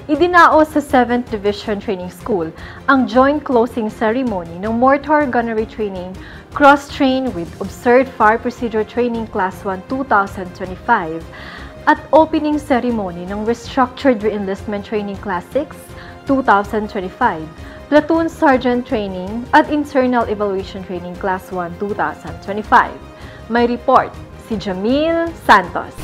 Idinao sa 7th Division Training School ang joint closing ceremony ng Mortar Gunnery Training Cross-Train with Observed Fire Procedure Training Class 1 2025 at opening ceremony ng Restructured Reenlistment Training Class 6 2025, Platoon Sergeant Training at Internal Evaluation Training Class 1 2025. May report si Jamil Santos.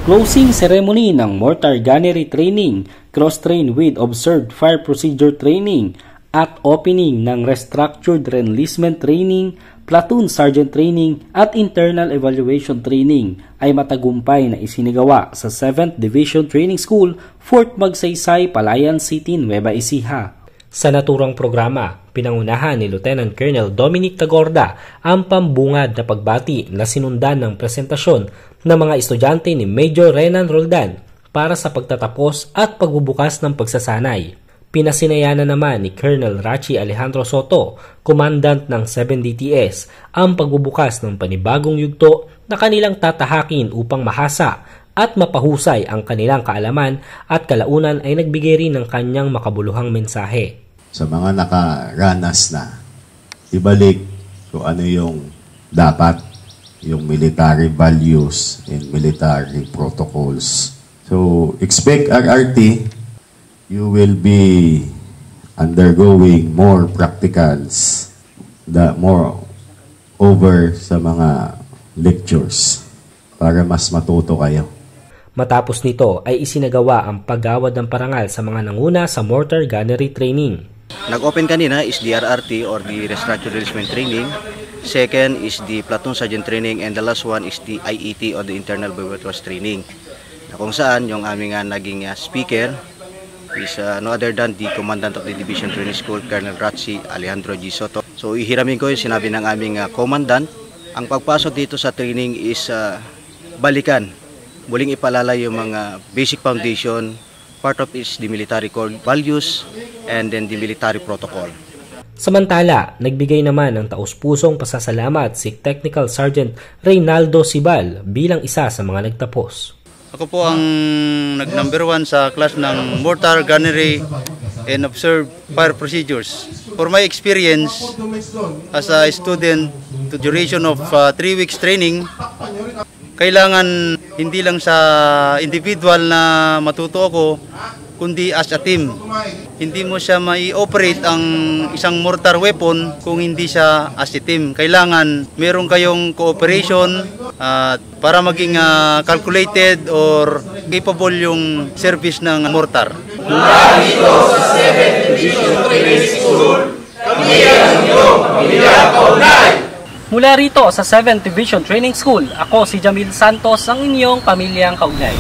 Closing ceremony ng Mortar Gunnery Training, Cross-Train with Observed Fire Procedure Training at opening ng Restructured Reenlistment Training, Platoon Sergeant Training at Internal Evaluation Training ay matagumpay na isinagawa sa 7th Division Training School, Fort Magsaysay, Palayan City, Nueva Ecija. Sa naturang programa, pinangunahan ni Lieutenant Colonel Dominic Tagorda ang pambungad na pagbati na sinundan ng presentasyon ng mga estudyante ni Major Renan Roldan para sa pagtatapos at pagbubukas ng pagsasanay. Pinasinayanan naman ni Colonel Rachi Alejandro Soto, Commandant ng 7DTS, ang pagbubukas ng panibagong yugto na kanilang tatahakin upang mahasa at mapahusay ang kanilang kaalaman at kalaunan ay nagbigay rin ng kanyang makabuluhang mensahe. Sa mga nakaranas na, ibalik kung ano yung dapat, yung military values and military protocols. So, expect RRT, you will be undergoing more practicals, more over sa mga lectures para mas matuto kayo. Matapos nito ay isinagawa ang paggawad ng parangal sa mga nanguna sa Mortar Gunnery Training. Nag-open kanina is the RRT or the Restructured Reenlistment Training. Second is the Platoon Sergeant Training and the last one is the IET or the Internal Evaluation Training. Na kung saan yung aming naging speaker is no other than the Commandant of the Division Training School, Colonel Rachi Alejandro G. Soto. So ihiramin ko yung sinabi ng aming Commandant. Ang pagpasok dito sa training is balikan. Muling ipalala yung mga basic foundation. Part of is the military core values and then the military protocol. Samantala, nagbigay naman ng taus-pusong pasasalamat si Technical Sergeant Reynaldo Sibal bilang isa sa mga nagtapos. Ako po ang nag-number 1 sa class ng Mortar Gunnery and Observed Fire Procedures. For my experience as a student to duration of 3 weeks training, kailangan hindi lang sa individual na matuto ako, kundi as a team. Hindi mo siya mai-operate ang isang mortar weapon kung hindi siya as a team. Kailangan meron kayong cooperation para maging calculated or capable yung service ng mortar. Mula dito sa 7th Division Training School, kami ang iyong pamilya kaunay. Mula rito sa 7th Division Training School, ako si Jamil Santos, ang inyong pamilyang kaugnay.